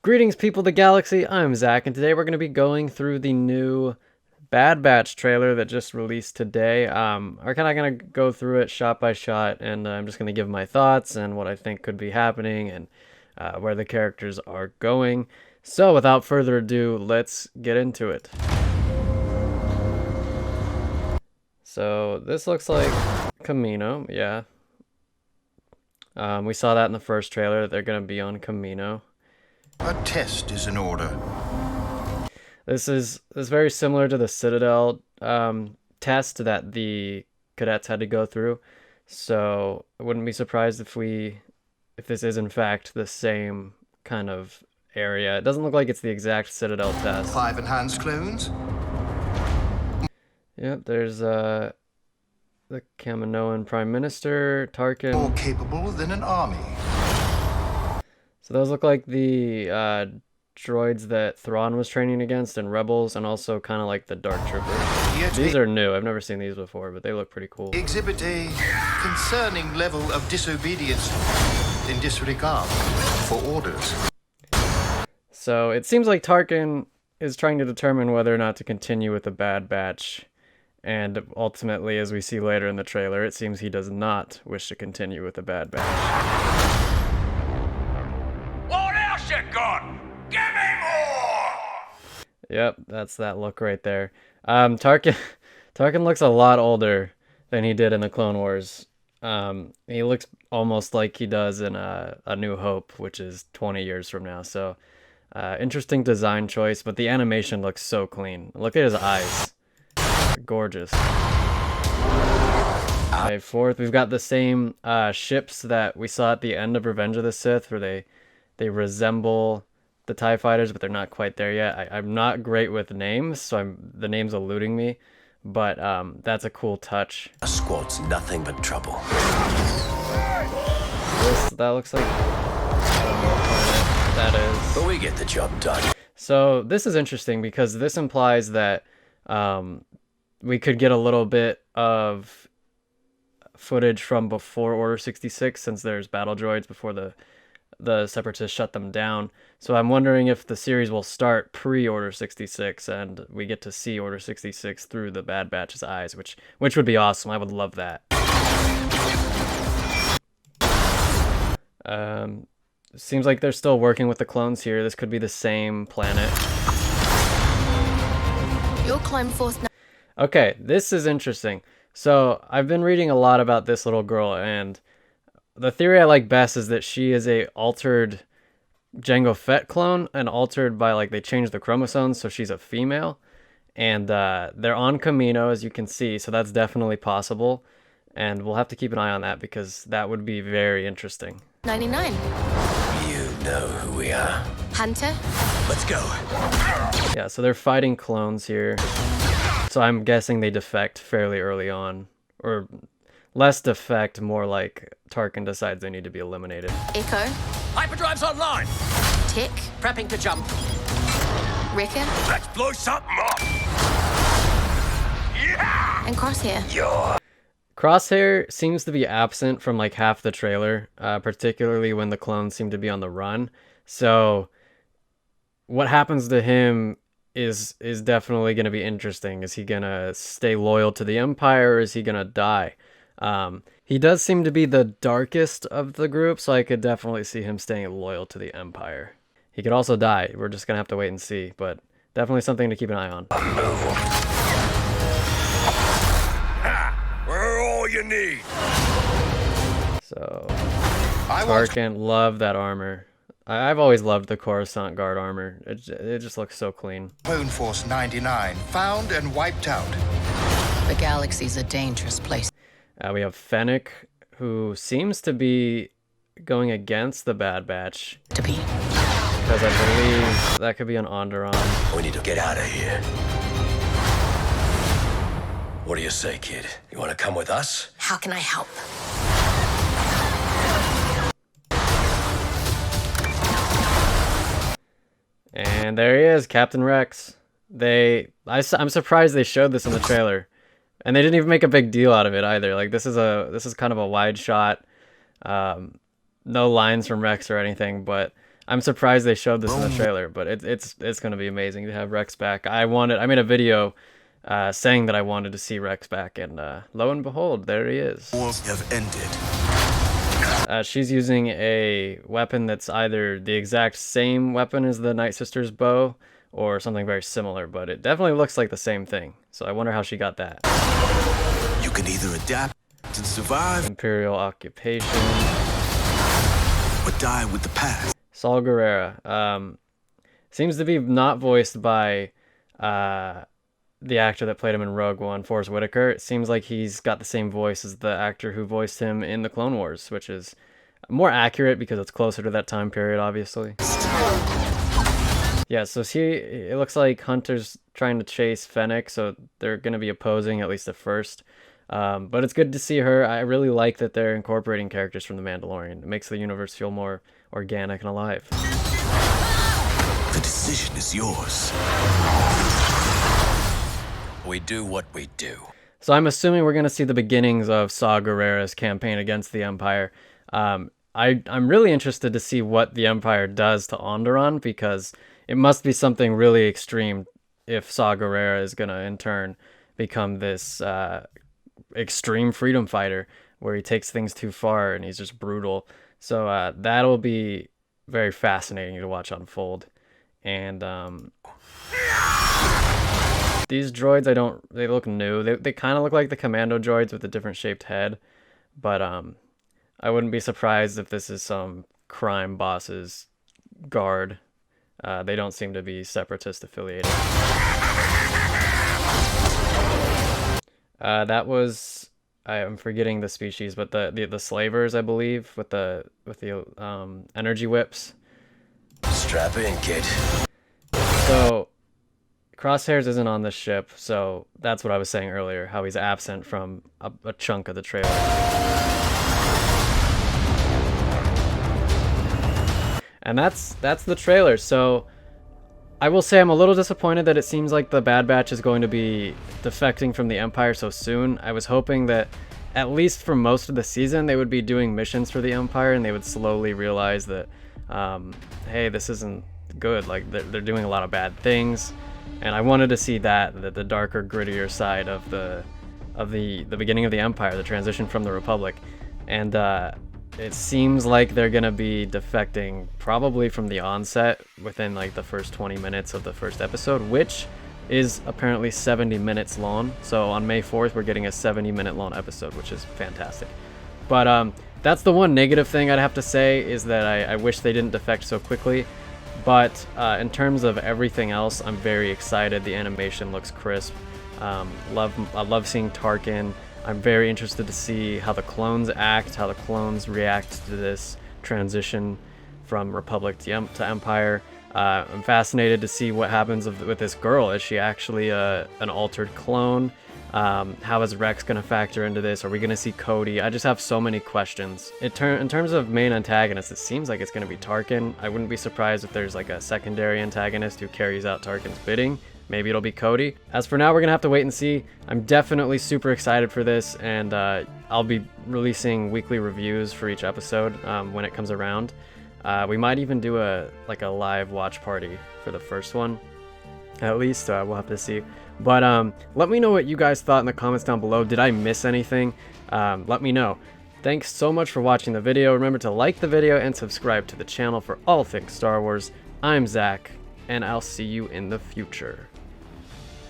Greetings, people of the galaxy. I'm Zach, and today we're going to be going through the new Bad Batch trailer that just released today. We're kind of going to go through it shot by shot, and I'm just going to give my thoughts and what I think could be happening and where the characters are going. So, without further ado, let's get into it. So, this looks like Camino, yeah. We saw that in the first trailer, that they're going to be on Camino. A test is in order. This is very similar to the Citadel test that the cadets had to go through, so I wouldn't be surprised if this is in fact the same kind of area. It doesn't look like it's the exact Citadel test. 5 enhanced clones. Yep, there's the Kaminoan Prime Minister, Tarkin. More capable than an army. So those look like the droids that Thrawn was training against in Rebels, and also kind of like the Dark Troopers. These are new. I've never seen these before, but they look pretty cool. Exhibit a concerning level of disobedience in disregard for orders. So it seems like Tarkin is trying to determine whether or not to continue with the Bad Batch, and ultimately, as we see later in the trailer, it seems he does not wish to continue with the Bad Batch. Give me more! Yep, that's that look right there. Tarkin looks a lot older than he did in the Clone Wars. He looks almost like he does in A New Hope, which is 20 years from now. So, interesting design choice, but the animation looks so clean. Look at his eyes. Gorgeous. Okay, fourth, we've got the same ships that we saw at the end of Revenge of the Sith, where they resemble the TIE fighters, but they're not quite there yet. I'm not great with names, so the name's eluding me, but that's a cool touch. A squad's nothing but trouble. That looks like, I don't know what planet that is. But we get the job done. So this is interesting because this implies that we could get a little bit of footage from before Order 66, since there's battle droids before the Separatists shut them down. So I'm wondering if the series will start pre-Order 66 and we get to see Order 66 through the Bad Batch's eyes, which would be awesome. I would love that. Seems like they're still working with the clones here. This could be the same planet. You'll climb forth now. Okay, this is interesting. So I've been reading a lot about this little girl, and the theory I like best is that she is a altered Jango Fett clone, and altered by, like, they changed the chromosomes, so she's a female. And they're on Camino, as you can see, so that's definitely possible. And we'll have to keep an eye on that, because that would be very interesting. 99. You know who we are. Hunter. Let's go. Yeah, so they're fighting clones here. So I'm guessing they defect fairly early on. Or less defect, more like Tarkin decides they need to be eliminated. Echo. Hyperdrive's online. Tick. Prepping to jump. Wrecker. Let's blow something up. Yeah! And Crosshair. You're... Crosshair seems to be absent from like half the trailer, particularly when the clones seem to be on the run. So what happens to him is definitely going to be interesting. Is he going to stay loyal to the Empire, or is he going to die? He does seem to be the darkest of the group, so I could definitely see him staying loyal to the Empire. He could also die. We're just going to have to wait and see, but definitely something to keep an eye on. We're all you need. So, Tarkin, love that armor. I've always loved the Coruscant Guard armor. It just looks so clean. Clone Force 99, found and wiped out. The galaxy's a dangerous place. We have Fennec, who seems to be going against the Bad Batch. To be. Because I believe that could be an Onderon. We need to get out of here. What do you say, kid? You want to come with us? How can I help? And there he is, Captain Rex. I'm surprised they showed this in the trailer. And they didn't even make a big deal out of it either. Like, this is kind of a wide shot. No lines from Rex or anything, but I'm surprised they showed this in the trailer, but it's gonna be amazing to have Rex back. I made a video saying that I wanted to see Rex back, and lo and behold, there he is. Wars have ended. She's using a weapon that's either the exact same weapon as the Night Sister's bow or something very similar, but it definitely looks like the same thing. So I wonder how she got that. You can either adapt and survive Imperial occupation. or die with the past. Saul Guerrera. Seems to be not voiced by the actor that played him in Rogue One, Forrest Whitaker. It seems like he's got the same voice as the actor who voiced him in the Clone Wars, which is more accurate because it's closer to that time period, obviously. Yeah, so it looks like Hunter's trying to chase Fennec, so they're going to be opposing, at least at first. But it's good to see her. I really like that they're incorporating characters from The Mandalorian. It makes the universe feel more organic and alive. The decision is yours. We do what we do. So I'm assuming we're going to see the beginnings of Saw Gerrera's campaign against the Empire. I'm really interested to see what the Empire does to Onderon, because it must be something really extreme if Saw Gerrera is going to, in turn, become this extreme freedom fighter where he takes things too far and he's just brutal. So that'll be very fascinating to watch unfold. And these droids, they look new. They kind of look like the commando droids with a different shaped head. But I wouldn't be surprised if this is some crime boss's guard. They don't seem to be separatist affiliated. That was, I'm forgetting the species, but the slavers, I believe, with the energy whips. Strap in, kid. So Crosshairs isn't on this ship, so that's what I was saying earlier, how he's absent from a chunk of the trailer. And that's the trailer. So I will say I'm a little disappointed that it seems like the Bad Batch is going to be defecting from the Empire so soon. I was hoping that at least for most of the season they would be doing missions for the Empire and they would slowly realize that hey, this isn't good. Like they're doing a lot of bad things, and I wanted to see that the darker, grittier side of the beginning of the Empire, the transition from the Republic. And it seems like they're gonna be defecting probably from the onset within like the first 20 minutes of the first episode, which is apparently 70 minutes long. So on May 4th, we're getting a 70-minute long episode, which is fantastic. But that's the one negative thing I'd have to say, is that I wish they didn't defect so quickly. But in terms of everything else, I'm very excited. The animation looks crisp. I love seeing Tarkin. I'm very interested to see how the clones act, how the clones react to this transition from Republic to Empire. I'm fascinated to see what happens with this girl. Is she actually an altered clone? How is Rex going to factor into this? Are we going to see Cody? I just have so many questions. In terms of main antagonists, it seems like it's going to be Tarkin. I wouldn't be surprised if there's like a secondary antagonist who carries out Tarkin's bidding. Maybe it'll be Cody. As for now, we're going to have to wait and see. I'm definitely super excited for this, and I'll be releasing weekly reviews for each episode when it comes around. We might even do a live watch party for the first one. At least we'll have to see. But let me know what you guys thought in the comments down below. Did I miss anything? Let me know. Thanks so much for watching the video. Remember to like the video and subscribe to the channel for all things Star Wars. I'm Zach, and I'll see you in the future.